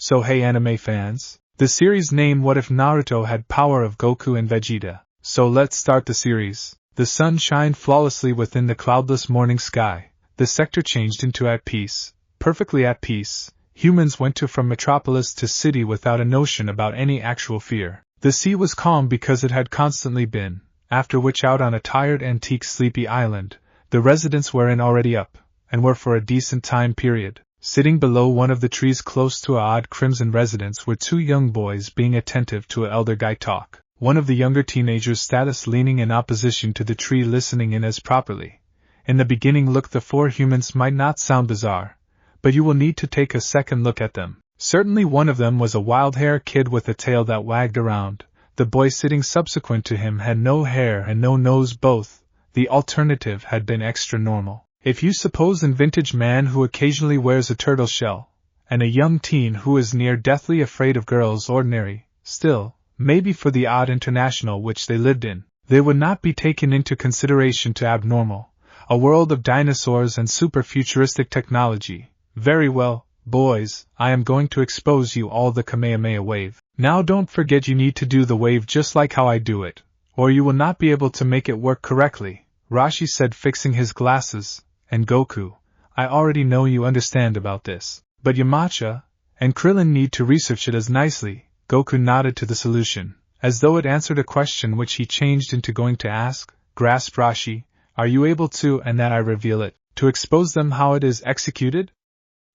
So hey anime fans, the series name What If Naruto Had Power of Goku and Vegeta. So let's start the series. The sun shined flawlessly within the cloudless morning sky. The sector changed into at peace, perfectly at peace. Humans went from metropolis to city without a notion about any actual fear. The sea was calm because it had constantly been, after which out on a tired antique sleepy island, the residents were in already up, and were for a decent time period. Sitting below one of the trees close to a odd crimson residence were two young boys being attentive to an elder guy talk. One of the younger teenagers' status leaning in opposition to the tree listening in as properly. In the beginning look the four humans might not sound bizarre, but you will need to take a second look at them. Certainly one of them was a wild-haired kid with a tail that wagged around. The boy sitting subsequent to him had no hair and no nose both. The alternative had been extra normal. If you suppose an vintage man who occasionally wears a turtle shell, and a young teen who is near deathly afraid of girls ordinary, still, maybe for the odd international which they lived in, they would not be taken into consideration to abnormal. A world of dinosaurs and super-futuristic technology. Very well, boys, I am going to expose you all the Kamehameha wave. Now don't forget you need to do the wave just like how I do it, or you will not be able to make it work correctly, Rashi said fixing his glasses, and Goku, I already know you understand about this, but Yamcha and Krillin need to research it as nicely. Goku nodded to the solution, as though it answered a question which he changed into going to ask, grasped Rashi, are you able to, and that I reveal it, to expose them how it is executed?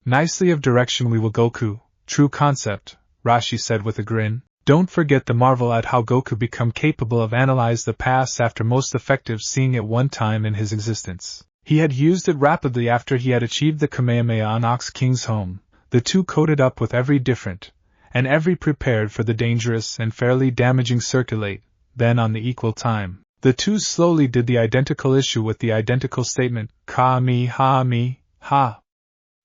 Nicely of direction we will Goku, true concept, Rashi said with a grin. Don't forget the marvel at how Goku become capable of analyze the past after most effective seeing it one time in his existence. He had used it rapidly after he had achieved the Kamehameha on Ox King's home, the two coated up with every different, and every prepared for the dangerous and fairly damaging circulate, then on the equal time. The two slowly did the identical issue with the identical statement, Ka-me-ha-me-ha.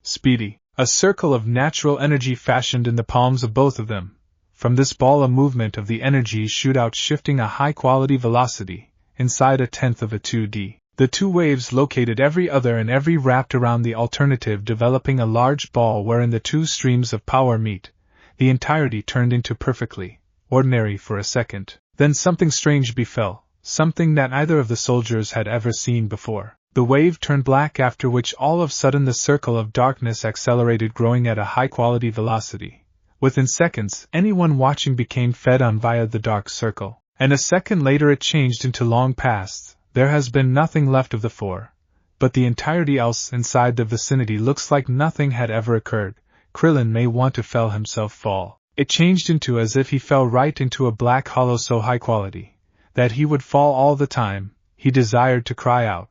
Speedy. A circle of natural energy fashioned in the palms of both of them. From this ball a movement of the energy shoot out shifting a high-quality velocity, inside a tenth of a 2D. The two waves located every other and every wrapped around the alternative developing a large ball wherein the two streams of power meet. The entirety turned into perfectly ordinary for a second. Then something strange befell, something that neither of the soldiers had ever seen before. The wave turned black after which all of a sudden the circle of darkness accelerated growing at a high-quality velocity. Within seconds, anyone watching became fed on via the dark circle. And a second later it changed into long past. There has been nothing left of the four. But the entirety else inside the vicinity looks like nothing had ever occurred. Krillin may want to feel himself fall. It changed into as if he fell right into a black hollow so high quality that he would fall all the time. He desired to cry out,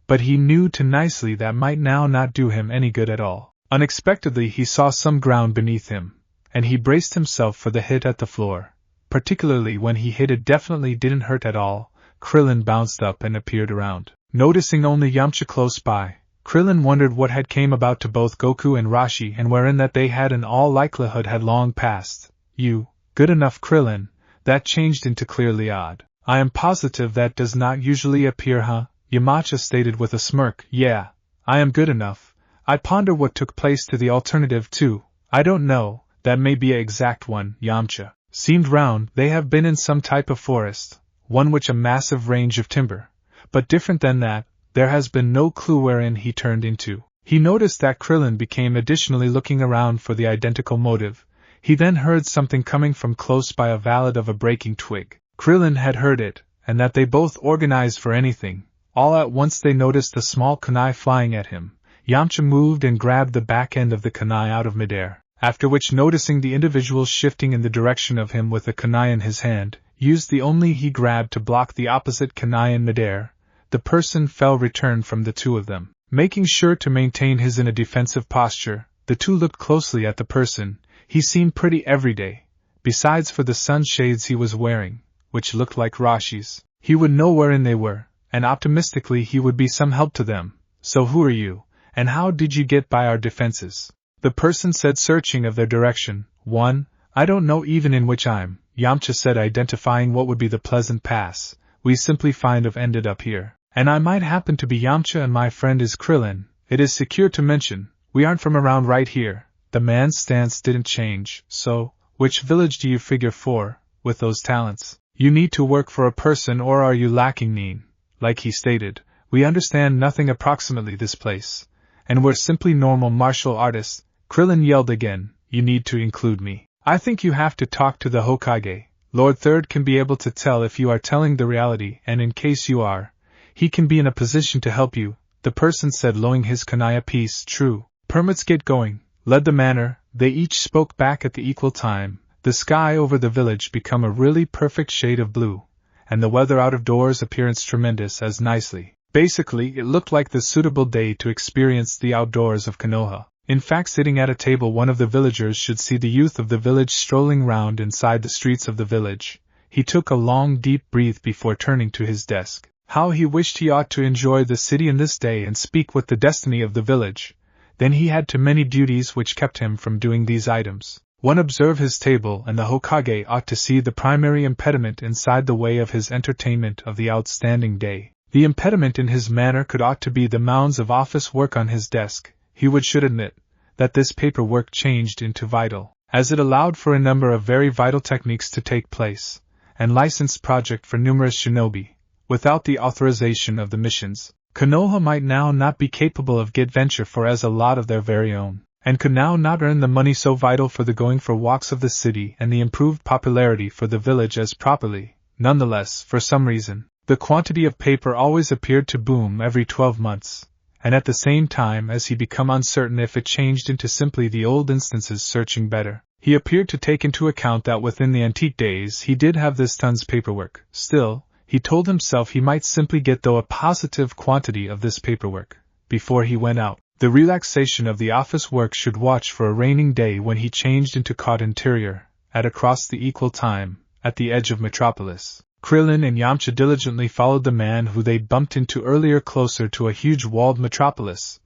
but he knew too nicely that might now not do him any good at all. Unexpectedly he saw some ground beneath him, and he braced himself for the hit at the floor. Particularly when he hit it definitely didn't hurt at all. Krillin bounced up and appeared around. Noticing only Yamcha close by, Krillin wondered what had came about to both Goku and Rashi and wherein that they had in all likelihood had long passed. You, good enough Krillin, that changed into clearly odd. I am positive that does not usually appear Yamcha stated with a smirk. Yeah, I am good enough. I ponder what took place to the alternative too. I don't know, that may be an exact one. Yamcha seemed round. They have been in some type of forest, one which a massive range of timber. But different than that, there has been no clue wherein he turned into. He noticed that Krillin became additionally looking around for the identical motive. He then heard something coming from close by a valid of a breaking twig. Krillin had heard it, and that they both organized for anything. All at once they noticed a small kunai flying at him. Yamcha moved and grabbed the back end of the kunai out of midair, after which noticing the individual shifting in the direction of him with the kunai in his hand, used the only he grabbed to block the opposite kunai in midair. The person fell returned from the two of them. Making sure to maintain his in a defensive posture, the two looked closely at the person. He seemed pretty everyday, besides for the sunshades he was wearing, which looked like Rashi's. He would know wherein they were, and optimistically he would be some help to them. So who are you, and how did you get by our defenses? The person said searching of their direction. One, I don't know even in which I'm, Yamcha said identifying what would be the pleasant pass. We simply find of ended up here. And I might happen to be Yamcha and my friend is Krillin. It is secure to mention, we aren't from around right here. The man's stance didn't change. So, which village do you figure for, with those talents? You need to work for a person, or are you lacking Neen? Like he stated, we understand nothing approximately this place, and we're simply normal martial artists. Krillin yelled again, you need to include me. I think you have to talk to the Hokage. Lord Third can be able to tell if you are telling the reality, and in case you are, he can be in a position to help you, the person said, lowering his kunai piece. True. Permits get going, led the manner. They each spoke back at the equal time. The sky over the village become a really perfect shade of blue, and the weather out of doors appearance tremendous as nicely. Basically, it looked like the suitable day to experience the outdoors of Konoha. In fact, sitting at a table, one of the villagers should see the youth of the village strolling round inside the streets of the village. He took a long deep breath before turning to his desk. How he wished he ought to enjoy the city in this day and speak with the destiny of the village. Then he had too many duties which kept him from doing these items. One, observe his table, and the Hokage ought to see the primary impediment inside the way of his entertainment of the outstanding day. The impediment in his manner could ought to be the mounds of office work on his desk. He should admit that this paperwork changed into vital, as it allowed for a number of very vital techniques to take place, and licensed project for numerous shinobi. Without the authorization of the missions, Konoha might now not be capable of get venture for as a lot of their very own, and could now not earn the money so vital for the going for walks of the city and the improved popularity for the village as properly. Nonetheless, for some reason, the quantity of paper always appeared to boom every 12 months, and at the same time as he became uncertain if it changed into simply the old instances searching better, he appeared to take into account that within the antique days he did have this tons paperwork. Still, he told himself he might simply get though a positive quantity of this paperwork before he went out. The relaxation of the office work should watch for a raining day when he changed into cot interior, at across the equal time, at the edge of Metropolis. Krillin and Yamcha diligently followed the man who they bumped into earlier closer to a huge walled metropolis,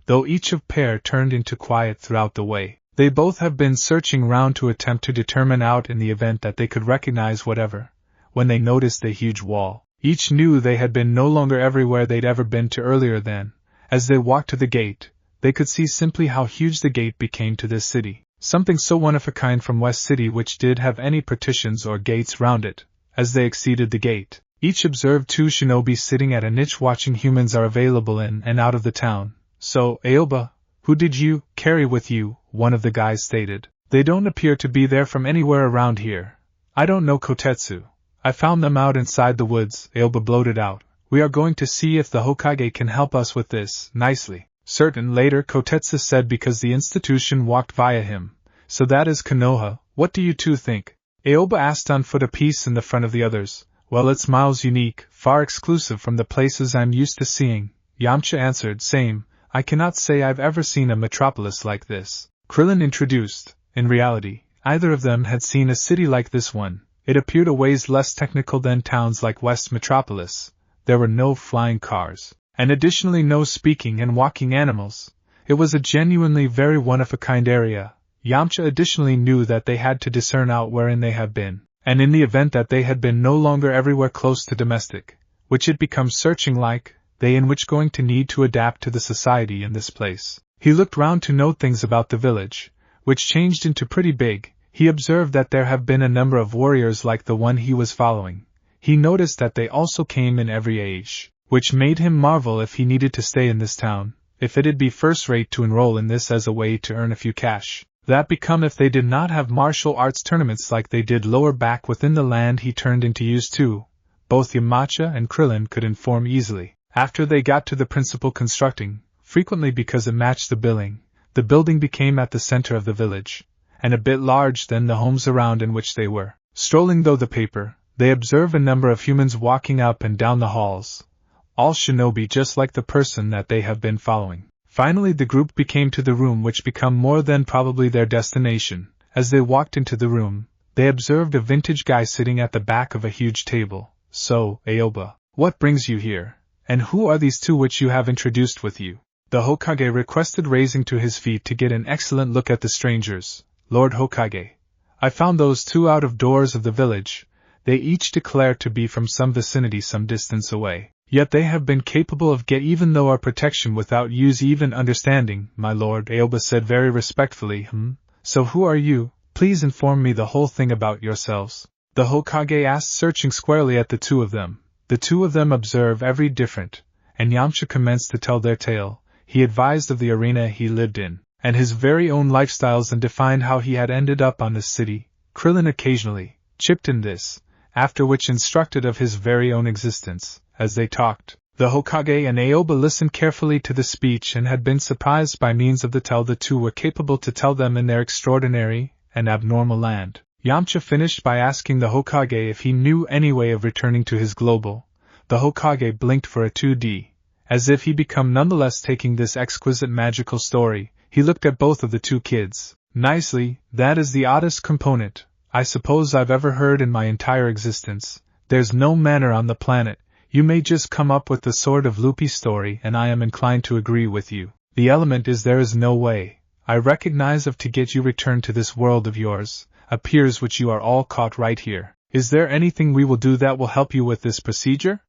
though each of pair turned into quiet throughout the way. They both have been searching round to attempt to determine out in the event that they could recognize whatever. When they noticed the huge wall, each knew they had been no longer everywhere they'd ever been to earlier than, as they walked to the gate, they could see simply how huge the gate became to this city. Something so one of a kind from West City which did have any partitions or gates round it. As they exceeded the gate, each observed two shinobi sitting at a niche watching humans are available in and out of the town. So, Aoba, who did you carry with you? One of the guys stated. They don't appear to be there from anywhere around here. I don't know, Kotetsu. I found them out inside the woods, Aoba blurted out. We are going to see if the Hokage can help us with this. Nicely. Certain, later Kotetsu said, because the institution walked via him. So that is Konoha. What do you two think? Aoba asked on foot a piece in the front of the others. Well, it's miles unique, far exclusive from the places I'm used to seeing. Yamcha answered, same. I cannot say I've ever seen a metropolis like this. Krillin introduced. In reality, either of them had seen a city like this one. It appeared a ways less technical than towns like West Metropolis. There were no flying cars, and additionally no speaking and walking animals. It was a genuinely very one-of-a-kind area. Yamcha additionally knew that they had to discern out wherein they had been, and in the event that they had been no longer everywhere close to domestic, which it becomes searching like, they in which going to need to adapt to the society in this place. He looked round to note things about the village, which changed into pretty big. He observed that there have been a number of warriors like the one he was following. He noticed that they also came in every age, which made him marvel if he needed to stay in this town, if it'd be first rate to enroll in this as a way to earn a few cash. That become if they did not have martial arts tournaments like they did lower back within the land he turned into use too. Both Yamcha and Krillin could inform easily. After they got to the principal constructing, frequently because it matched the building became at the center of the village, and a bit large than the homes around in which they were. Strolling though the paper, they observe a number of humans walking up and down the halls. All shinobi just like the person that they have been following. Finally the group became to the room which become more than probably their destination. As they walked into the room, they observed a vintage guy sitting at the back of a huge table. So, Aoba, what brings you here? And who are these two which you have introduced with you? The Hokage requested, raising to his feet to get an excellent look at the strangers. Lord Hokage, I found those two out of doors of the village. They each declare to be from some vicinity some distance away. Yet they have been capable of get even though our protection without use even understanding, my lord, Aoba said very respectfully. So who are you? Please inform me the whole thing about yourselves. The Hokage asked, searching squarely at the two of them. The two of them observe every different, and Yamcha commenced to tell their tale. He advised of the arena he lived in, and his very own lifestyles, and defined how he had ended up on the city. Krillin occasionally chipped in this, after which instructed of his very own existence. As they talked, the Hokage and Aoba listened carefully to the speech and had been surprised by means of the tale the two were capable to tell them in their extraordinary and abnormal land. Yamcha finished by asking the Hokage if he knew any way of returning to his global. The Hokage blinked for a 2D, as if he become nonetheless taking this exquisite magical story. He looked at both of the two kids. Nicely, that is the oddest component, I suppose, I've ever heard in my entire existence. There's no manner on the planet. You may just come up with the sort of loopy story, and I am inclined to agree with you. The element is there is no way I recognize of to get you returned to this world of yours, appears which you are all caught right here. Is there anything we will do that will help you with this procedure?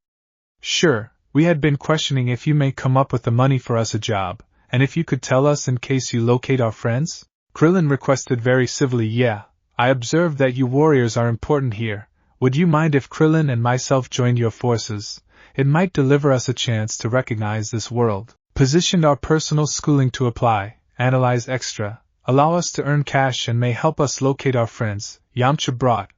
Sure, we had been questioning if you may come up with the money for us a job, and if you could tell us in case you locate our friends? Krillin requested very civilly. Yeah, I observe that you warriors are important here. Would you mind if Krillin and myself joined your forces? It might deliver us a chance to recognize this world, position our personal schooling to apply, analyze extra, allow us to earn cash, and may help us locate our friends. Yamcha brought,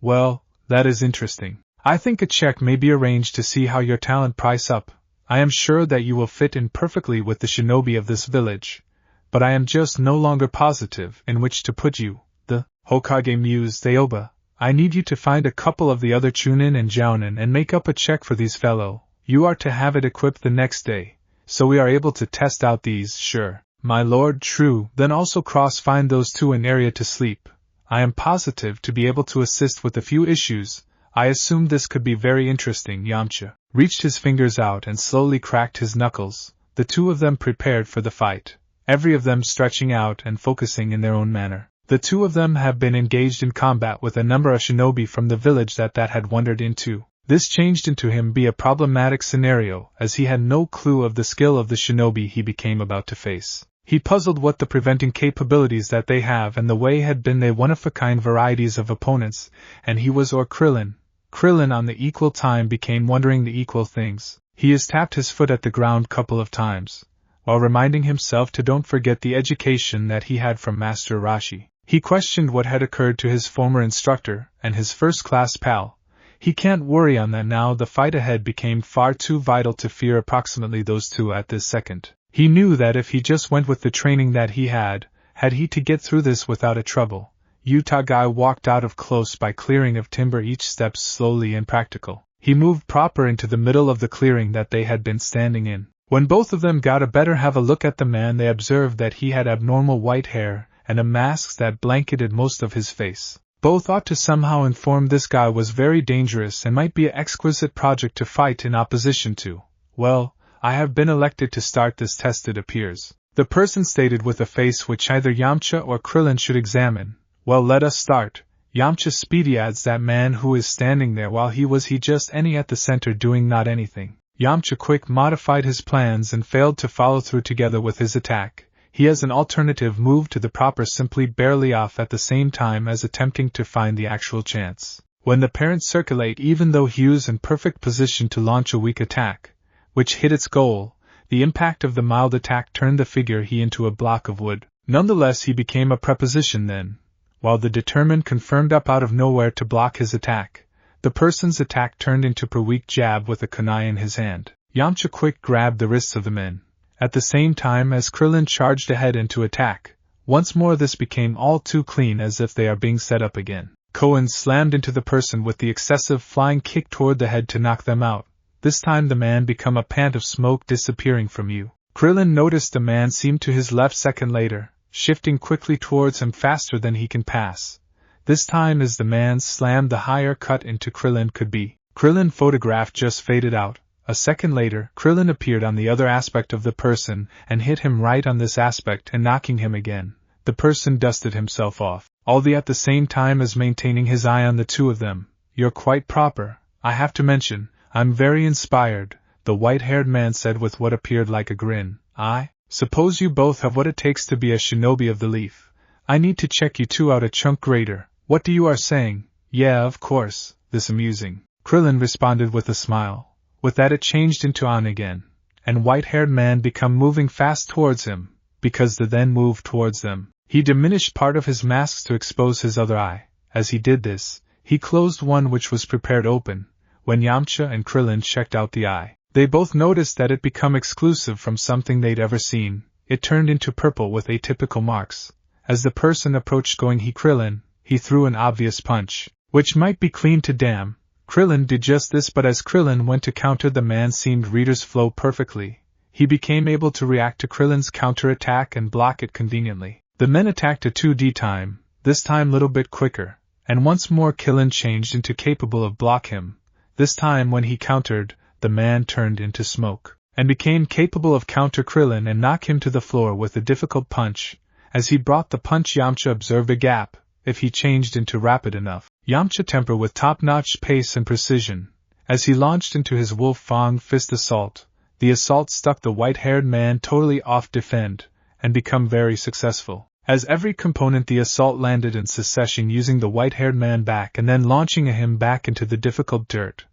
well, that is interesting. I think a check may be arranged to see how your talent price up. I am sure that you will fit in perfectly with the shinobi of this village, but I am just no longer positive in which to put you. The Hokage mused. Aoba, I need you to find a couple of the other Chunin and Jounin and make up a check for these fellow. You are to have it equipped the next day, so we are able to test out these. Sure, my lord. True. Then also find those two an area to sleep. I am positive to be able to assist with a few issues. I assume this could be very interesting. Yamcha reached his fingers out and slowly cracked his knuckles. The two of them prepared for the fight, every of them stretching out and focusing in their own manner. The two of them have been engaged in combat with a number of shinobi from the village that had wandered into. This changed into him be a problematic scenario, as he had no clue of the skill of the shinobi he became about to face. He puzzled what the preventing capabilities that they have, and the way had been they one-of-a-kind varieties of opponents, and he was or Krillin. Krillin on the equal time became wondering the equal things. He has tapped his foot at the ground couple of times, while reminding himself to don't forget the education that he had from Master Rashi. He questioned what had occurred to his former instructor and his first-class pal. He can't worry on that now. The fight ahead became far too vital to fear approximately those two at this second. He knew that if he just went with the training that he had he to get through this without a trouble. Utagai walked out of close by clearing of timber, each step slowly and practical. He moved proper into the middle of the clearing that they had been standing in. When both of them got a better have a look at the man, they observed that he had abnormal white hair and a mask that blanketed most of his face. Both ought to somehow inform this guy was very dangerous and might be an exquisite project to fight in opposition to. Well, I have been elected to start this test, it appears. The person stated with a face which either Yamcha or Krillin should examine. Well, let us start. Yamcha speedy adds that man who is standing there while he just any at the center doing not anything. Yamcha quick modified his plans and failed to follow through together with his attack. He has an alternative move to the proper, simply barely off at the same time as attempting to find the actual chance. When the parents circulate, even though he was in perfect position to launch a weak attack, which hit its goal, the impact of the mild attack turned the figure he into a block of wood. Nonetheless, he became a preposition then, while the determined confirmed up out of nowhere to block his attack. The person's attack turned into a weak jab with a kunai in his hand. Yamcha quick grabbed the wrists of the men, at the same time as Krillin charged ahead into attack. Once more this became all too clean, as if they are being set up again. Kohen slammed into the person with the excessive flying kick toward the head to knock them out. This time the man became a pant of smoke disappearing from you. Krillin noticed the man seemed to his left second later, shifting quickly towards him faster than he can pass. This time as the man slammed the higher cut into Krillin could be. Krillin photograph just faded out. A second later, Krillin appeared on the other aspect of the person and hit him right on this aspect and knocking him again. The person dusted himself off, all at the same time as maintaining his eye on the two of them. You're quite proper, I have to mention. I'm very inspired. the white-haired man said with what appeared like a grin. I suppose you both have what it takes to be a shinobi of the leaf. I need to check you two out a chunk greater. What you are saying? Yeah, of course, this amusing. Krillin responded with a smile. With that it changed into on again, and white-haired man become moving fast towards him, because the then moved towards them. He diminished part of his masks to expose his other eye. As he did this, he closed one which was prepared open. When Yamcha and Krillin checked out the eye, they both noticed that it become exclusive from something they'd ever seen. It turned into purple with atypical marks. As the person approached going Krillin, he threw an obvious punch, which might be clean to damn. Krillin did just this, but as Krillin went to counter, the man seemed readers flow perfectly. He became able to react to Krillin's counter-attack and block it conveniently. The men attacked a 2D time, this time little bit quicker, and once more Krillin changed into capable of block him. This time when he countered, the man turned into smoke, and became capable of counter Krillin and knock him to the floor with a difficult punch. As he brought the punch, Yamcha observed a gap. If he changed into rapid enough, Yamcha temper with top-notch pace and precision. As he launched into his Wolf Fang Fist assault, the assault stuck the white-haired man totally off defend, and become very successful. As every component the assault landed in succession, using the white-haired man back and then launching him back into the difficult dirt.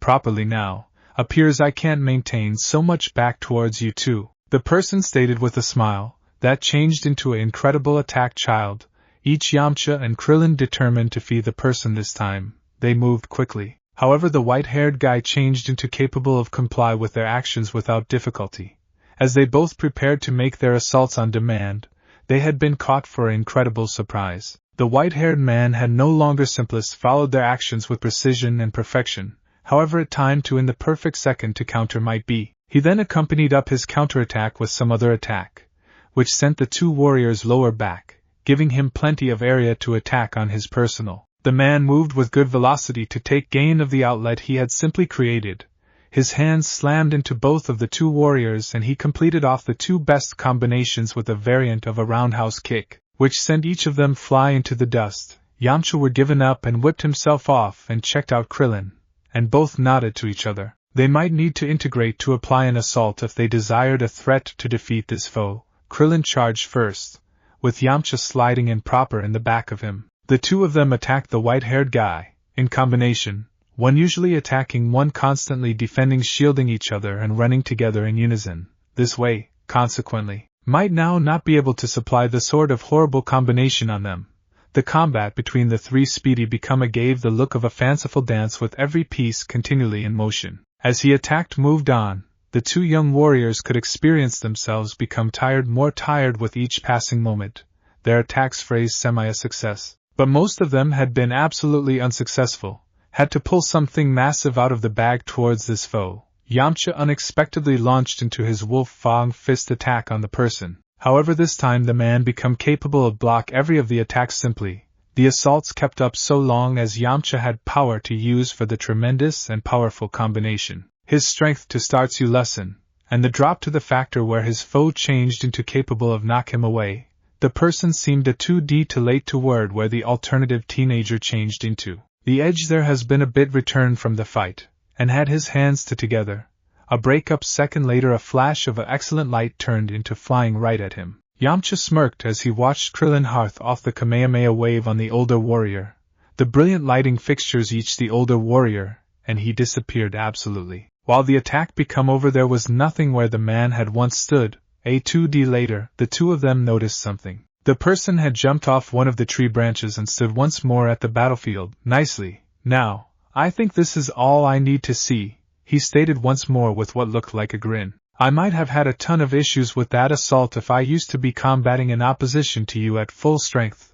Properly now, appears I can't maintain so much back towards you too, the person stated with a smile. That changed into an incredible attack child. Each Yamcha and Krillin determined to feed the person this time. They moved quickly. However, the white-haired guy changed into capable of comply with their actions without difficulty. As they both prepared to make their assaults on demand, they had been caught for an incredible surprise. The white-haired man had no longer simplest followed their actions with precision and perfection. However, it timed to in the perfect second to counter might be. He then accompanied up his counterattack with some other attack, which sent the two warriors lower back, giving him plenty of area to attack on his personal. The man moved with good velocity to take gain of the outlet he had simply created. His hands slammed into both of the two warriors and he completed off the two best combinations with a variant of a roundhouse kick, which sent each of them fly into the dust. Yamcha were given up and whipped himself off and checked out Krillin, and both nodded to each other. They might need to integrate to apply an assault if they desired a threat to defeat this foe. Krillin charged first, with Yamcha sliding in proper in the back of him. The two of them attacked the white-haired guy, in combination, one usually attacking, one constantly defending, shielding each other and running together in unison. This way, consequently, might now not be able to supply the sort of horrible combination on them. The combat between the three speedy become gave the look of a fanciful dance with every piece continually in motion. As he attacked moved on, the two young warriors could experience themselves become more tired with each passing moment. Their attacks phrased semi a success, but most of them had been absolutely unsuccessful, had to pull something massive out of the bag towards this foe. Yamcha unexpectedly launched into his Wolf Fang Fist attack on the person. However, this time the man became capable of block every of the attacks simply. The assaults kept up so long as Yamcha had power to use for the tremendous and powerful combination. His strength to starts you lesson, and the drop to the factor where his foe changed into capable of knock him away. The person seemed a 2D to late to word where the alternative teenager changed into. The edge there has been a bit returned from the fight, and had his hands together. A break-up second later a flash of excellent light turned into flying right at him. Yamcha smirked as he watched Krillin hearth off the Kamehameha wave on the older warrior. The brilliant lighting fixtures each the older warrior, and he disappeared absolutely. While the attack become over, there was nothing where the man had once stood. A 2D later, the two of them noticed something. The person had jumped off one of the tree branches and stood once more at the battlefield. Nicely. Now, I think this is all I need to see, he stated once more with what looked like a grin. I might have had a ton of issues with that assault if I used to be combating in opposition to you at full strength.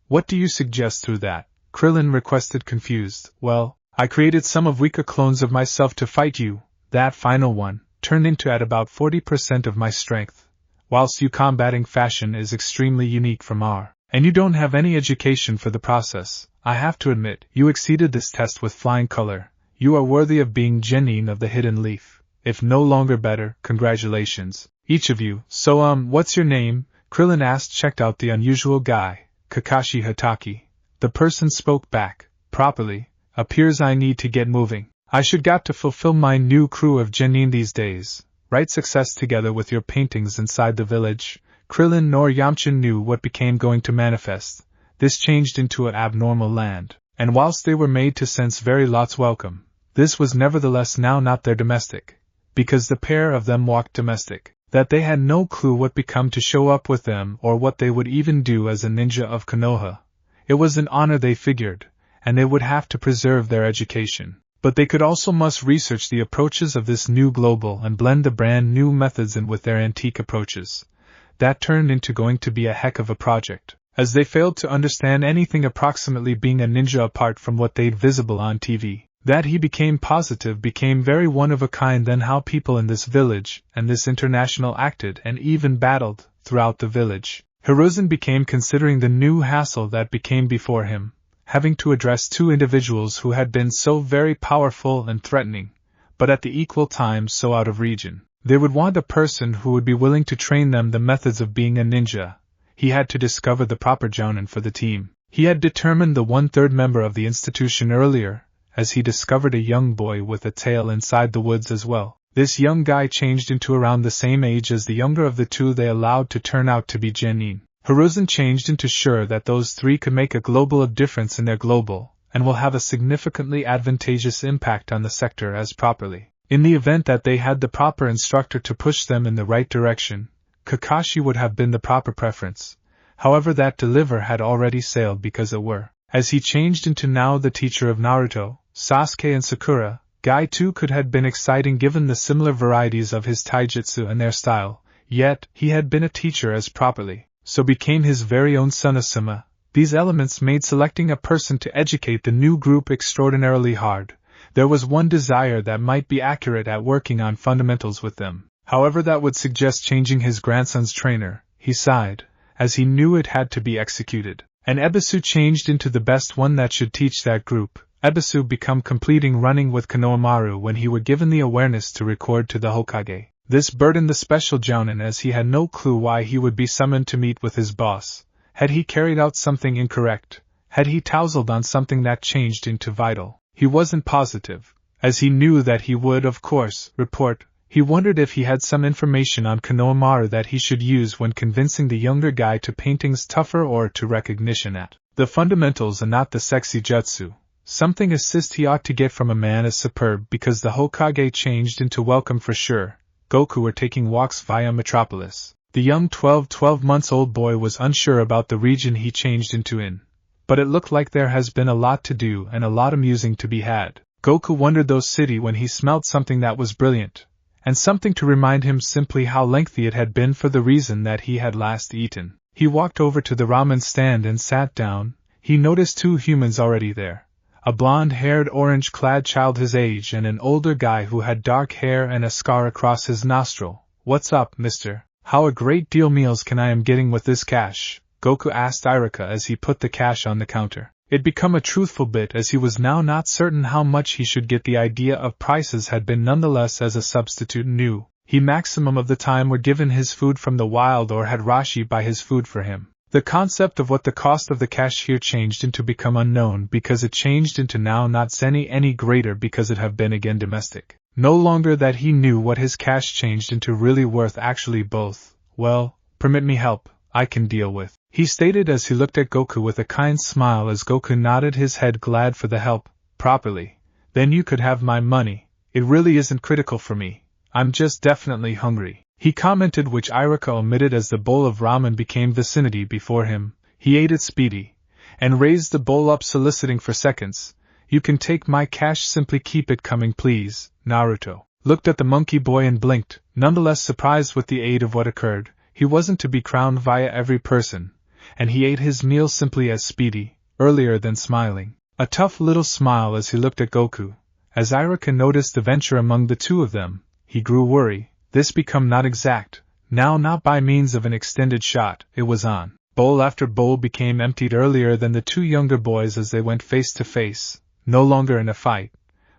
What do you suggest through that? Krillin requested confused. Well, I created some of weaker clones of myself to fight you. That final one turned into at about 40% of my strength. Whilst you combating fashion is extremely unique from R, and you don't have any education for the process, I have to admit, you exceeded this test with flying color. You are worthy of being Genin of the Hidden Leaf. If no longer better, congratulations, each of you. So what's your name? Krillin asked. Checked out the unusual guy, Kakashi Hatake. The person spoke back. Properly. Appears I need to get moving. I should got to fulfill my new crew of genin these days, right? Success together with your paintings inside the village. Krillin nor Yamcha knew what became going to manifest. This changed into an abnormal land, and whilst they were made to sense very lots welcome, this was nevertheless now not their domestic, because the pair of them walked domestic, that they had no clue what become to show up with them or what they would even do as a ninja of Konoha. It was an honor they figured, and they would have to preserve their education. But they could also must research the approaches of this new global and blend the brand new methods in with their antique approaches. That turned into going to be a heck of a project, as they failed to understand anything approximately being a ninja apart from what they'd visible on TV. That he became positive became very one of a kind then how people in this village and this international acted and even battled throughout the village. Hiruzen became considering the new hassle that became before him, having to address two individuals who had been so very powerful and threatening, but at the equal time so out of region. They would want a person who would be willing to train them the methods of being a ninja. He had to discover the proper jounin for the team. He had determined the 1/3 member of the institution earlier, as he discovered a young boy with a tail inside the woods as well. This young guy changed into around the same age as the younger of the two they allowed to turn out to be genin. Hiruzen changed into sure that those three could make a global difference in their global, and will have a significantly advantageous impact on the sector as properly. In the event that they had the proper instructor to push them in the right direction, Kakashi would have been the proper preference. However, that deliver had already sailed because it were. As he changed into now the teacher of Naruto, Sasuke and Sakura, Guy too could have been exciting given the similar varieties of his taijutsu and their style, yet he had been a teacher as properly, so became his very own Sunasuma. These elements made selecting a person to educate the new group extraordinarily hard. There was one desire that might be accurate at working on fundamentals with them. However, that would suggest changing his grandson's trainer. He sighed, as he knew it had to be executed. And Ebisu changed into the best one that should teach that group. Ebisu become completing running with Konohamaru when he were given the awareness to record to the Hokage. This burdened the special jounin as he had no clue why he would be summoned to meet with his boss. Had he carried out something incorrect? Had he tousled on something that changed into vital? He wasn't positive, as he knew that he would, of course, report. He wondered if he had some information on Konohamaru that he should use when convincing the younger guy to paintings tougher or to recognition at the fundamentals and not the sexy jutsu. Something assist he ought to get from a man as superb because the Hokage changed into welcome for sure. Goku were taking walks via Metropolis. The young 12 months old boy was unsure about the region he changed into in. But it looked like there has been a lot to do and a lot amusing to be had. Goku wondered those city when he smelt something that was brilliant, and something to remind him simply how lengthy it had been for the reason that he had last eaten. He walked over to the ramen stand and sat down. He noticed two humans already there. A blonde-haired orange-clad child his age and an older guy who had dark hair and a scar across his nostril. "What's up, mister? How a great deal meals can I am getting with this cash?" Goku asked Irika as he put the cash on the counter. It become a truthful bit as he was now not certain how much he should get. The idea of prices had been nonetheless as a substitute new. He maximum of the time were given his food from the wild or had Rashi buy his food for him. The concept of what the cost of the cash here changed into become unknown because it changed into now not zeni any greater because it have been again domestic. No longer that he knew what his cash changed into really worth actually both. "Well, permit me help, I can deal with," he stated as he looked at Goku with a kind smile as Goku nodded his head glad for the help. "Properly. Then you could have my money. It really isn't critical for me. I'm just definitely hungry," he commented, which Irika omitted as the bowl of ramen became vicinity before him. He ate it speedy, and raised the bowl up soliciting for seconds. "You can take my cash, simply keep it coming please." Naruto looked at the monkey boy and blinked, nonetheless surprised with the aid of what occurred. He wasn't to be crowned via every person, and he ate his meal simply as speedy, earlier than smiling. A tough little smile as he looked at Goku. As Irika noticed the venture among the two of them, he grew worried. This become not exact, now not by means of an extended shot, it was on. Bowl after bowl became emptied earlier than the two younger boys as they went face to face, no longer in a fight,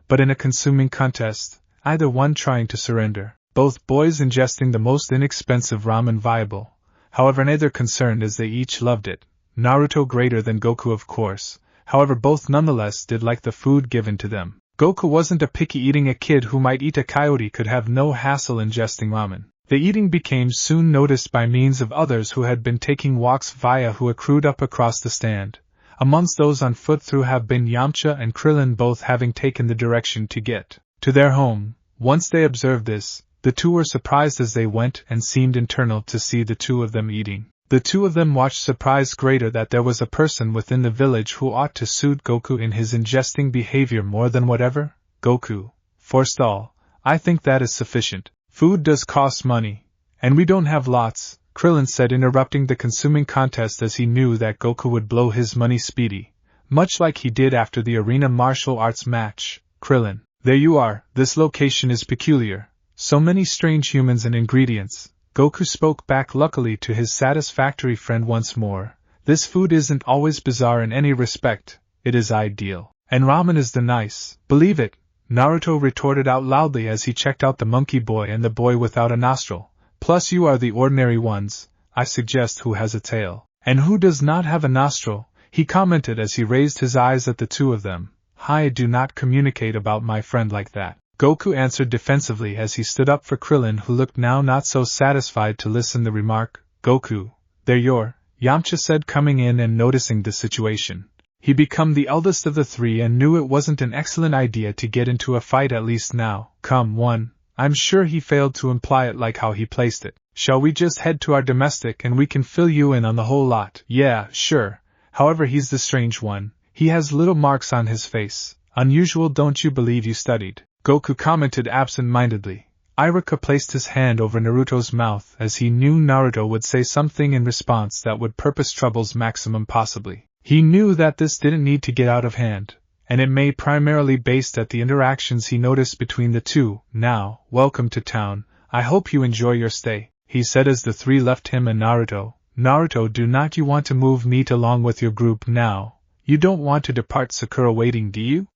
but in a consuming contest, either one trying to surrender. Both boys ingesting the most inexpensive ramen viable, however neither concerned as they each loved it. Naruto greater than Goku of course, however both nonetheless did like the food given to them. Goku wasn't a picky-eating. A kid who might eat a coyote could have no hassle ingesting ramen. The eating became soon noticed by means of others who had been taking walks via who accrued up across the stand. Amongst those on foot through have been Yamcha and Krillin, both having taken the direction to get to their home. Once they observed this, the two were surprised as they went and seemed internal to see the two of them eating. The two of them watched, surprise greater that there was a person within the village who ought to suit Goku in his ingesting behavior more than whatever. Goku forestall. I think that is sufficient. Food does cost money, and we don't have lots, Krillin said, interrupting the consuming contest as he knew that Goku would blow his money speedy, much like he did after the arena martial arts match. Krillin, there you are, this location is peculiar. So many strange humans and ingredients. Goku spoke back luckily to his satisfactory friend once more. This food isn't always bizarre in any respect, it is ideal. And ramen is the nice, believe it, Naruto retorted out loudly as he checked out the monkey boy and the boy without a nostril. Plus you are the ordinary ones, I suggest, who has a tail. And who does not have a nostril, he commented as he raised his eyes at the two of them. I do not communicate about my friend like that, Goku answered defensively as he stood up for Krillin, who looked now not so satisfied to listen the remark. Goku, there you're, Yamcha said, coming in and noticing the situation. He become the eldest of the three and knew it wasn't an excellent idea to get into a fight, at least now. Come one, I'm sure he failed to imply it like how he placed it. Shall we just head to our domestic and we can fill you in on the whole lot? Yeah, sure. However, he's the strange one. He has little marks on his face. Unusual, don't you believe you studied? Goku commented absent-mindedly. Iruka placed his hand over Naruto's mouth as he knew Naruto would say something in response that would purpose trouble's maximum possibly. He knew that this didn't need to get out of hand, and it may primarily based at the interactions he noticed between the two. Now, welcome to town. I hope you enjoy your stay, he said as the three left him and Naruto. Naruto, do not you want to move meet along with your group now? You don't want to depart Sakura waiting, do you?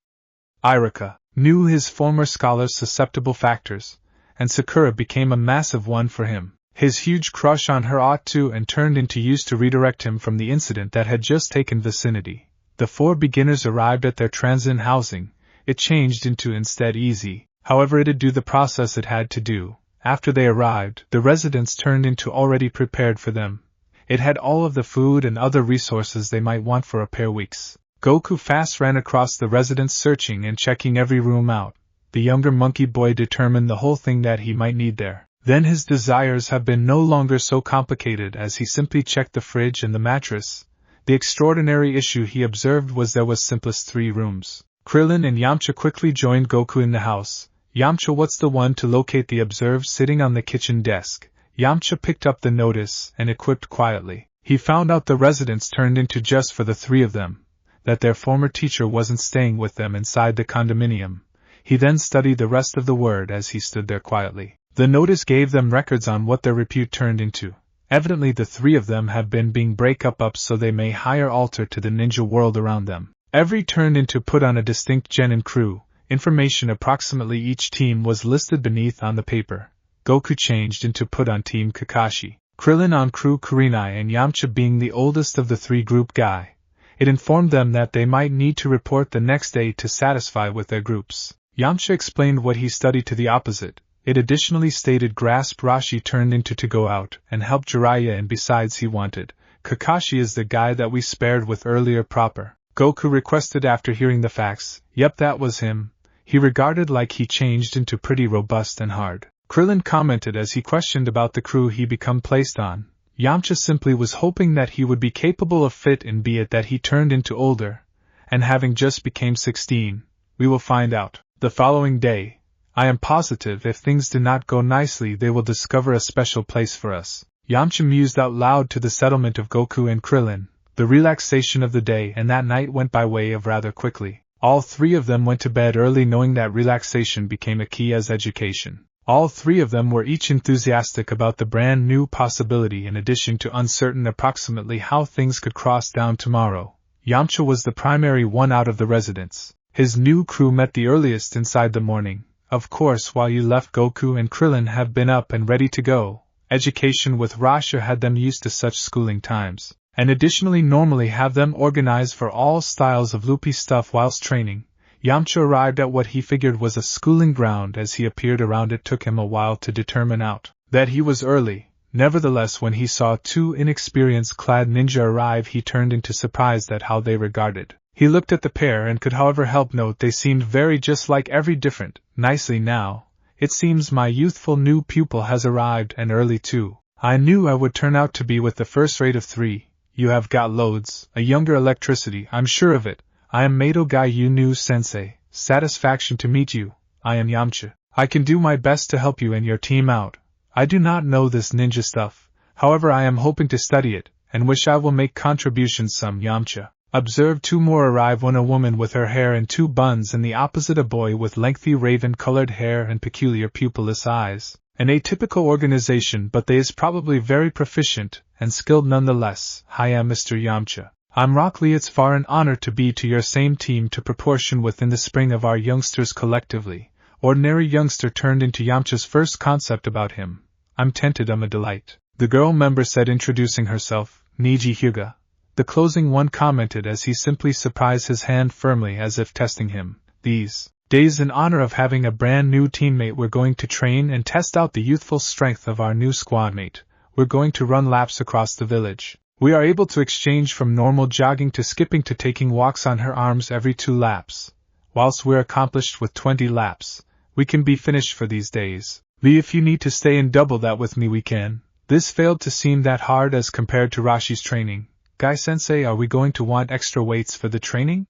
Iruka knew his former scholar's susceptible factors, and Sakura became a massive one for him. His huge crush on her ought to and turned into use to redirect him from the incident that had just taken vicinity. The four beginners arrived at their transient housing. It changed into instead easy. However, it'd do the process it had to do. After they arrived, the residence turned into already prepared for them. It had all of the food and other resources they might want for a pair weeks. Goku fast ran across the residence, searching and checking every room out. The younger monkey boy determined the whole thing that he might need there. Then his desires have been no longer so complicated as he simply checked the fridge and the mattress. The extraordinary issue he observed was there was simplest 3 rooms. Krillin and Yamcha quickly joined Goku in the house. Yamcha, what's the one to locate, the observed sitting on the kitchen desk. Yamcha picked up the notice and equipped quietly. He found out the residence turned into just for the 3 of them, that their former teacher wasn't staying with them inside the condominium. He then studied the rest of the word as he stood there quietly. The notice gave them records on what their repute turned into. Evidently the 3 of them have been being break up so they may hire alter to the ninja world around them. Every turned into put on a distinct genin crew. Information approximately each team was listed beneath on the paper. Goku changed into put on team Kakashi, Krillin on crew Kurenai, and Yamcha being the oldest of the 3 group guy. It informed them that they might need to report the next day to satisfy with their groups. Yamcha explained what he studied to the opposite. It additionally stated grasp Rashi turned into to go out and help Jiraiya, and besides he wanted Kakashi is the guy that we spared with earlier proper. Goku requested after hearing the facts. Yep, that was him. He regarded like he changed into pretty robust and hard. Krillin commented as he questioned about the crew he become placed on. Yamcha simply was hoping that he would be capable of fit, and be it that he turned into older, and having just became 16. We will find out. The following day, I am positive if things do not go nicely they will discover a special place for us. Yamcha mused out loud to the settlement of Goku and Krillin. The relaxation of the day and that night went by way of rather quickly. All 3 of them went to bed early, knowing that relaxation became a key as education. All 3 of them were each enthusiastic about the brand new possibility, in addition to uncertain approximately how things could cross down tomorrow. Yamcha was the primary one out of the residence. His new crew met the earliest inside the morning. Of course, while you left, Goku and Krillin have been up and ready to go. Education with Rasha had them used to such schooling times, and additionally normally have them organized for all styles of loopy stuff whilst training. Yamcha arrived at what he figured was a schooling ground. As he appeared around it took him a while to determine out that he was early. Nevertheless, when he saw two inexperience-clad ninja arrive, he turned into surprise at how they regarded. He looked at the pair and could however help note they seemed very just like every different. Nicely now. It seems my youthful new pupil has arrived, and early too. I knew I would turn out to be with the first rate of 3. You have got loads, a younger electricity, I'm sure of it. I am Mato Yu Sensei. Satisfaction to meet you. I am Yamcha. I can do my best to help you and your team out. I do not know this ninja stuff, however I am hoping to study it, and wish I will make contributions some. Yamcha observed 2 more arrive, one a woman with her hair in 2 buns and the opposite a boy with lengthy raven-colored hair and peculiar pupilless eyes. An atypical organization, but they is probably very proficient and skilled nonetheless. Hiya Mr. Yamcha. I'm Rock Lee. It's far an honor to be to your same team to proportion within the spring of our youngsters collectively. Ordinary youngster turned into Yamcha's first concept about him. I'm tented, I'm a delight. The girl member said, introducing herself, Niji Hyuga. The closing one commented as he simply surprised his hand firmly as if testing him. These days, in honor of having a brand new teammate, we're going to train and test out the youthful strength of our new squad mate. We're going to run laps across the village. We are able to exchange from normal jogging to skipping to taking walks on her arms every 2 laps. Whilst we're accomplished with 20 laps, we can be finished for these days. Lee, if you need to stay and double that with me, we can. This failed to seem that hard as compared to Rashi's training. Guy Sensei, are we going to want extra weights for the training?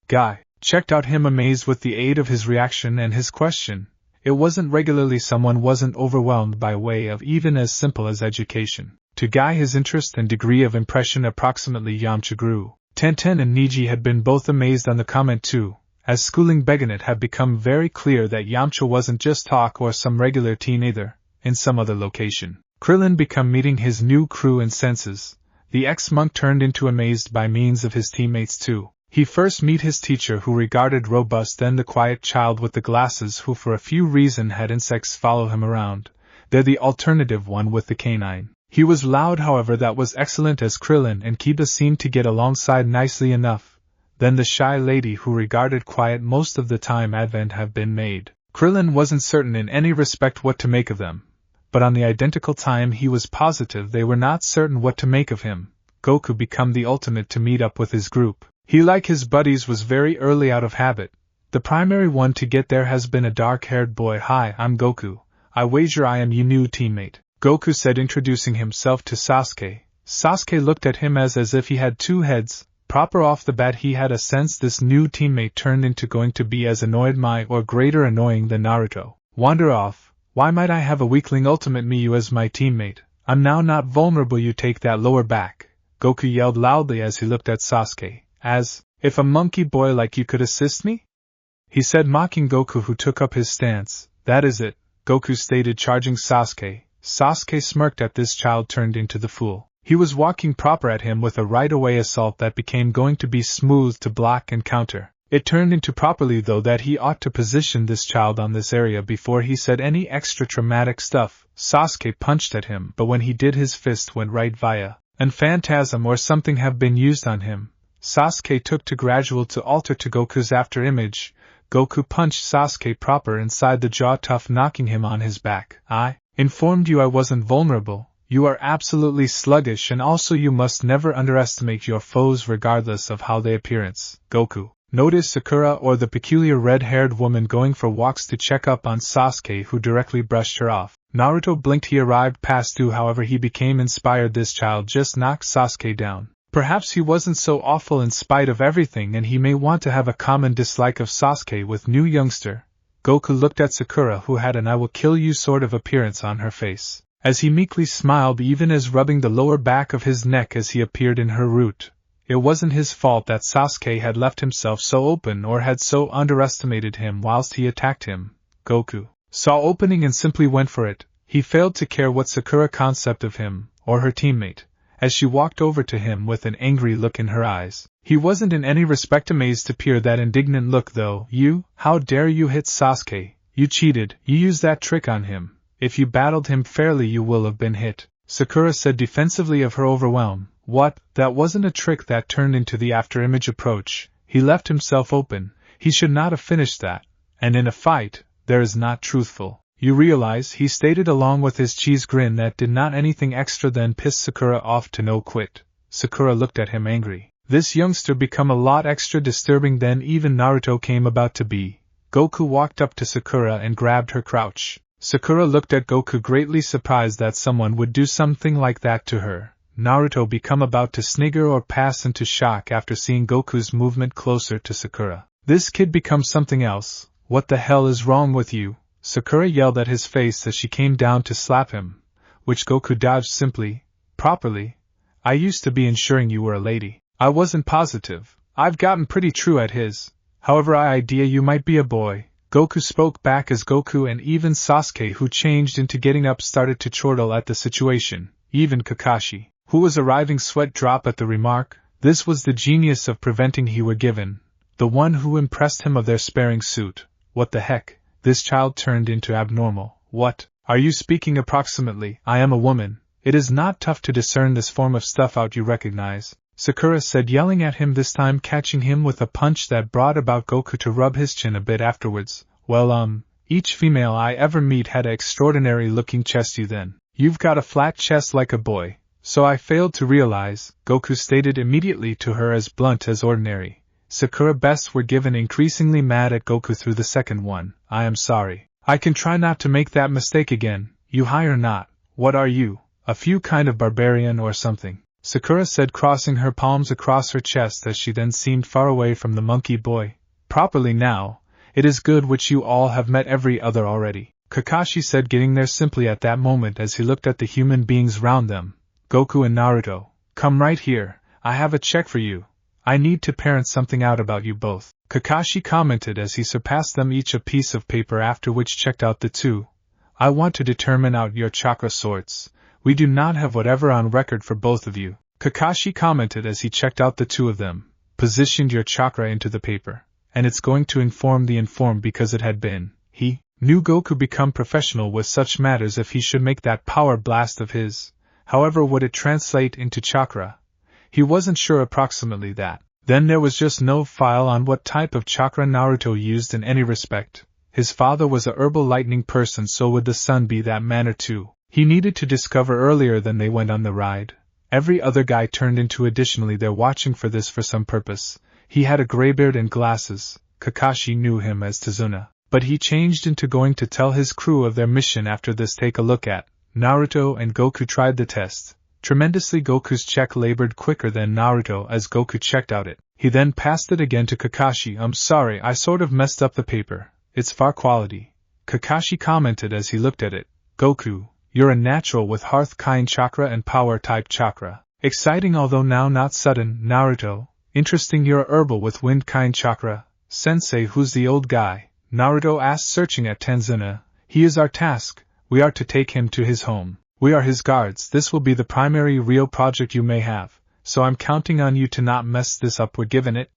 Guy checked out him amazed with the aid of his reaction and his question. It wasn't regularly someone wasn't overwhelmed by way of even as simple as education. To Guy, his interest and degree of impression approximately Yamcha grew. Tenten and Niji had been both amazed on the comment too, as schooling began it had become very clear that Yamcha wasn't just talk or some regular teen either, in some other location. Krillin become meeting his new crew and senses. The ex-monk turned into amazed by means of his teammates too. He first meet his teacher who regarded robust, then the quiet child with the glasses who for a few reason had insects follow him around. They're the alternative one with the canine. He was loud, however that was excellent as Krillin and Kiba seemed to get alongside nicely enough. Then the shy lady who regarded quiet most of the time advent have been made. Krillin wasn't certain in any respect what to make of them. But on the identical time he was positive they were not certain what to make of him. Goku become the ultimate to meet up with his group. He, like his buddies, was very early out of habit. The primary one to get there has been a dark-haired boy. Hi, I'm Goku. I wager I am your new teammate, Goku said, introducing himself to Sasuke. Sasuke looked at him as if he had 2 heads. Proper off the bat he had a sense this new teammate turned into going to be as annoyed or greater annoying than Naruto. Wander off. Why might I have a weakling ultimate Miyu as my teammate? I'm now not vulnerable, you take that lower back, Goku yelled loudly as he looked at Sasuke, as if a monkey boy like you could assist me? He said, mocking Goku, who took up his stance. That is it, Goku stated, charging Sasuke. Sasuke smirked at this child turned into the fool. He was walking proper at him with a right-away assault that became going to be smooth to block and counter. It turned into properly though that he ought to position this child on this area before he said any extra traumatic stuff. Sasuke punched at him, but when he did his fist went right via an phantasm or something have been used on him. Sasuke took to gradual to alter to Goku's after image. Goku punched Sasuke proper inside the jaw, tough, knocking him on his back. I informed you I wasn't vulnerable. You are absolutely sluggish, and also you must never underestimate your foes regardless of how they appearance. Goku noticed Sakura, or the peculiar red-haired woman, going for walks to check up on Sasuke, who directly brushed her off. Naruto blinked. He arrived past due, however he became inspired. This child just knocked Sasuke down. Perhaps he wasn't so awful in spite of everything, and he may want to have a common dislike of Sasuke with new youngster. Goku looked at Sakura, who had an I will kill you sort of appearance on her face, as he meekly smiled, even as rubbing the lower back of his neck as he appeared in her route. It wasn't his fault that Sasuke had left himself so open or had so underestimated him whilst he attacked him. Goku saw opening and simply went for it. He failed to care what Sakura concept of him, or her teammate, as she walked over to him with an angry look in her eyes. He wasn't in any respect amazed to peer that indignant look though. You, how dare you hit Sasuke? You cheated, you used that trick on him. If you battled him fairly you will have been hit, Sakura said defensively of her overwhelm. What, that wasn't a trick. That turned into the after-image approach. He left himself open. He should not have finished that, and in a fight, there is not truthful. You realize, he stated along with his cheese grin that did not anything extra than piss Sakura off to no quit. Sakura looked at him angry. This youngster become a lot extra disturbing than even Naruto came about to be. Goku walked up to Sakura and grabbed her crotch. Sakura looked at Goku greatly surprised that someone would do something like that to her. Naruto become about to snigger or pass into shock after seeing Goku's movement closer to Sakura. This kid becomes something else. What the hell is wrong with you? Sakura yelled at his face as she came down to slap him, which Goku dodged simply. Properly. I used to be ensuring you were a lady. I wasn't positive. I've gotten pretty true at his. However, I idea you might be a boy. Goku spoke back as Goku and even Sasuke, who changed into getting up, started to chortle at the situation. Even Kakashi, who was arriving, sweat drop at the remark. This was the genius of preventing he were given. The one who impressed him of their sparing suit. What the heck? This child turned into abnormal. What? Are you speaking approximately? I am a woman. It is not tough to discern this form of stuff out, you recognize. Sakura said, yelling at him, this time catching him with a punch that brought about Goku to rub his chin a bit afterwards. Well, each female I ever meet had an extraordinary looking chest. You've got a flat chest like a boy. So I failed to realize, Goku stated immediately to her, as blunt as ordinary. Sakura best were given increasingly mad at Goku through the second one. I am sorry. I can try not to make that mistake again. You high or not? What are you? A few kind of barbarian or something? Sakura said, crossing her palms across her chest as she then seemed far away from the monkey boy. Properly now. It is good which you all have met every other already. Kakashi said, getting there simply at that moment as he looked at the human beings round them. Goku and Naruto, come right here. I have a check for you. I need to parent something out about you both. Kakashi commented as he surpassed them each a piece of paper, after which checked out the two. I want to determine out your chakra sorts. We do not have whatever on record for both of you. Kakashi commented as he checked out the two of them, positioned your chakra into the paper, and it's going to inform the informed because it had been. He knew Goku become professional with such matters if he should make that power blast of his. However, would it translate into chakra? He wasn't sure approximately that. Then there was just no file on what type of chakra Naruto used in any respect. His father was a herbal lightning person, so would the son be that manner too? He needed to discover earlier than they went on the ride. Every other guy turned into additionally there watching for this for some purpose. He had a graybeard and glasses. Kakashi knew him as Tazuna. But he changed into going to tell his crew of their mission after this. Take a look at. Naruto and Goku tried the test. Tremendously, Goku's check labored quicker than Naruto as Goku checked out it. He then passed it again to Kakashi. I'm sorry, I sort of messed up the paper. It's far quality. Kakashi commented as he looked at it. Goku, you're a natural with hearth kind chakra and power type chakra. Exciting although now not sudden. Naruto, interesting, you're a herbal with wind kind chakra. Sensei, who's the old guy? Naruto asked, searching at Tenzuna. He is our task. We are to take him to his home. We are his guards. This will be the primary real project you may have, so I'm counting on you to not mess this up. We're given it.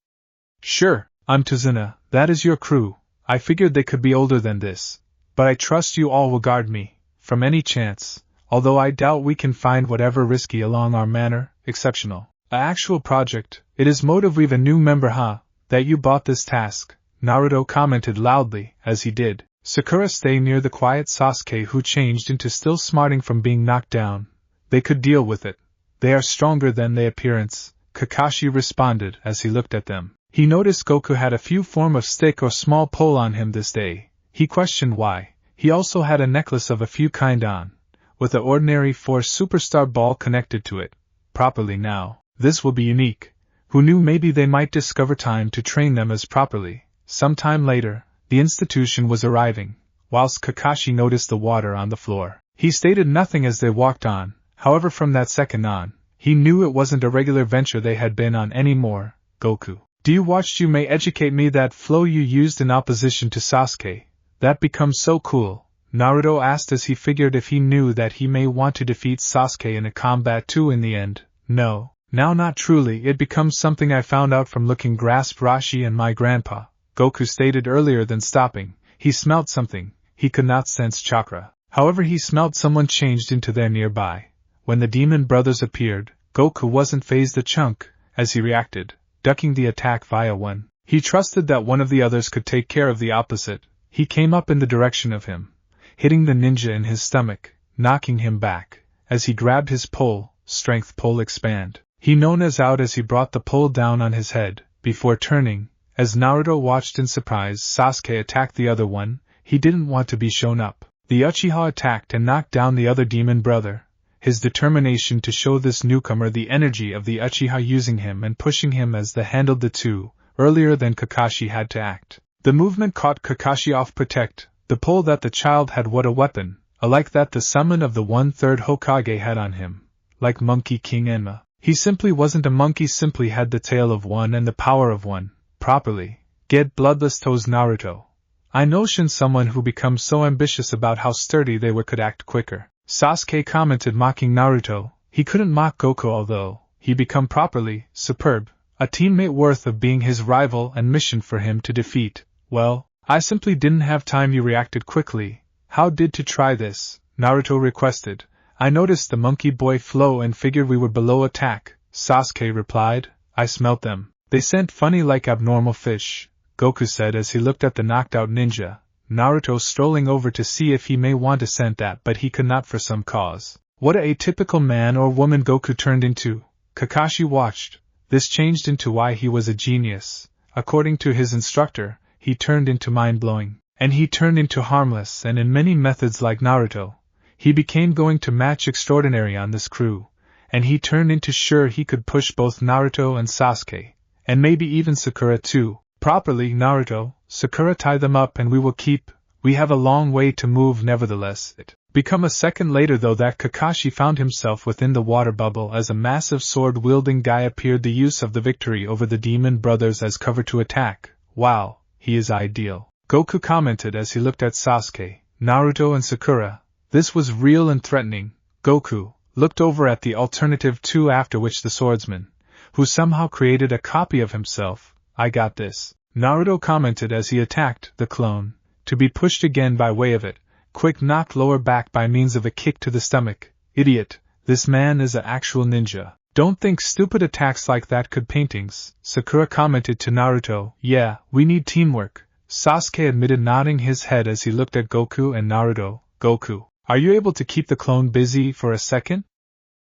Sure, I'm Tazuna. That is your crew. I figured they could be older than this, but I trust you all will guard me from any chance, although I doubt we can find whatever risky along our manner. Exceptional. A actual project. It is motive we've a new member, huh? That you bought this task. Naruto commented loudly as he did. Sakura, stay near the quiet Sasuke, who changed into still smarting from being knocked down. They could deal with it. They are stronger than they appearance, Kakashi responded as he looked at them. He noticed Goku had a few form of stick or small pole on him this day. He questioned why. He also had a necklace of a few kind on, with the ordinary Force Superstar ball connected to it. Properly now. This will be unique. Who knew? Maybe they might discover time to train them as properly. Sometime later, the institution was arriving, whilst Kakashi noticed the water on the floor. He stated nothing as they walked on. However, from that second on, he knew it wasn't a regular venture they had been on anymore. Goku, do you watch? You may educate me. That flow you used in opposition to Sasuke, that becomes so cool. Naruto asked as he figured if he knew that he may want to defeat Sasuke in a combat too in the end. No, now not truly. It becomes something I found out from looking grasped Rashi and my grandpa. Goku stated earlier than stopping. He smelt something. He could not sense chakra. However, he smelt someone changed into there nearby. When the demon brothers appeared, Goku wasn't phased a chunk, as he reacted, ducking the attack via one He trusted that one of the others could take care of the opposite. He came up in the direction of him, hitting the ninja in his stomach, knocking him back. As he grabbed his pole, strength pole expand. He knows out as he brought the pole down on his head, before turning. As Naruto watched in surprise Sasuke attack the other one, he didn't want to be shown up. The Uchiha attacked and knocked down the other demon brother, his determination to show this newcomer the energy of the Uchiha using him and pushing him as they handled the two, earlier than Kakashi had to act. The movement caught Kakashi off protect, the pole that the child had what a weapon, alike that the summon of the 1/3 Hokage had on him, like Monkey King Enma. He simply wasn't a monkey, simply had the tail of one and the power of one, properly. Get bloodless toes Naruto. I notion someone who becomes so ambitious about how sturdy they were could act quicker. Sasuke commented mocking Naruto. He couldn't mock Goku although he become properly superb, a teammate worth of being his rival and mission for him to defeat. Well, I simply didn't have time. You reacted quickly. How did to try this? Naruto requested. I noticed the monkey boy flow and figured we were below attack. Sasuke replied. I smelt them. They scent funny like abnormal fish, Goku said as he looked at the knocked out ninja. Naruto strolling over to see if he may want to scent that, but he could not for some cause. What a atypical man or woman Goku turned into. Kakashi watched. This changed into why he was a genius. According to his instructor, he turned into mind-blowing. And he turned into harmless, and in many methods like Naruto. He became going to match extraordinary on this crew. And he turned into sure he could push both Naruto and Sasuke. And maybe even Sakura too. Properly, Naruto, Sakura, tie them up and we will keep. We have a long way to move nevertheless. It become a second later though that Kakashi found himself within the water bubble as a massive sword-wielding guy appeared. The use of the victory over the demon brothers as cover to attack. Wow, he is ideal. Goku commented as he looked at Sasuke, Naruto and Sakura. This was real and threatening. Goku looked over at the alternative two, after which the swordsman, who somehow created a copy of himself. I got this, Naruto commented as he attacked the clone, to be pushed again by way of it. Quick knocked lower back by means of a kick to the stomach. Idiot, this man is an actual ninja. Don't think stupid attacks like that could paintings, Sakura commented to Naruto. Yeah, we need teamwork, Sasuke admitted, nodding his head as he looked at Goku and Naruto. Goku, are you able to keep the clone busy for a second?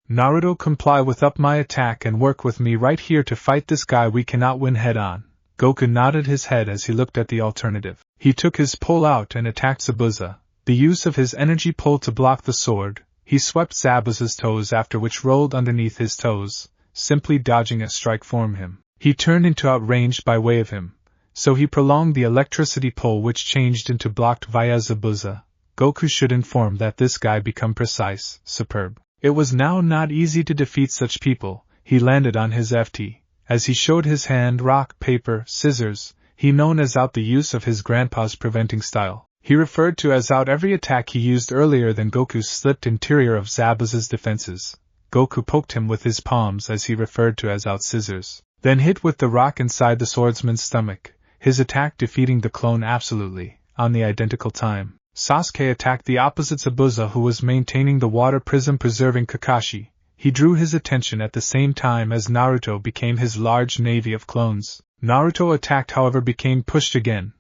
Naruto, comply with up my attack and work with me right here to fight this guy. We cannot win head on. Goku nodded his head as he looked at the alternative. He took his pole out and attacked Zabuza. The use of his energy pole to block the sword, he swept Zabuza's toes, after which rolled underneath his toes, simply dodging a strike from him. He turned into outranged by way of him, so he prolonged the electricity pole which changed into blocked via Zabuza. Goku should inform that this guy become precise, superb. It was now not easy to defeat such people. He landed on his FT. As he showed his hand, rock, paper, scissors, he known as out the use of his grandpa's preventing style. He referred to as out every attack he used earlier than Goku's slipped interior of Zabuza's defenses. Goku poked him with his palms as he referred to as out scissors, then hit with the rock inside the swordsman's stomach, his attack defeating the clone absolutely, on the identical time. Sasuke attacked the opposite Zabuza, who was maintaining the water prism preserving Kakashi. He drew his attention at the same time as Naruto became his large navy of clones. Naruto attacked, however, became pushed again.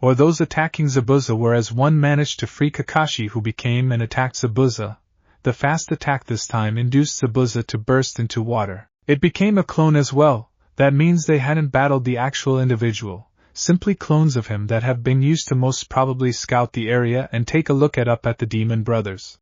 Or those attacking Zabuza were as one managed to free Kakashi, who became and attacked Zabuza. The fast attack this time induced Zabuza to burst into water. It became a clone as well. That means they hadn't battled the actual individual. Simply clones of him that have been used to most probably scout the area and take a look at the demon brothers.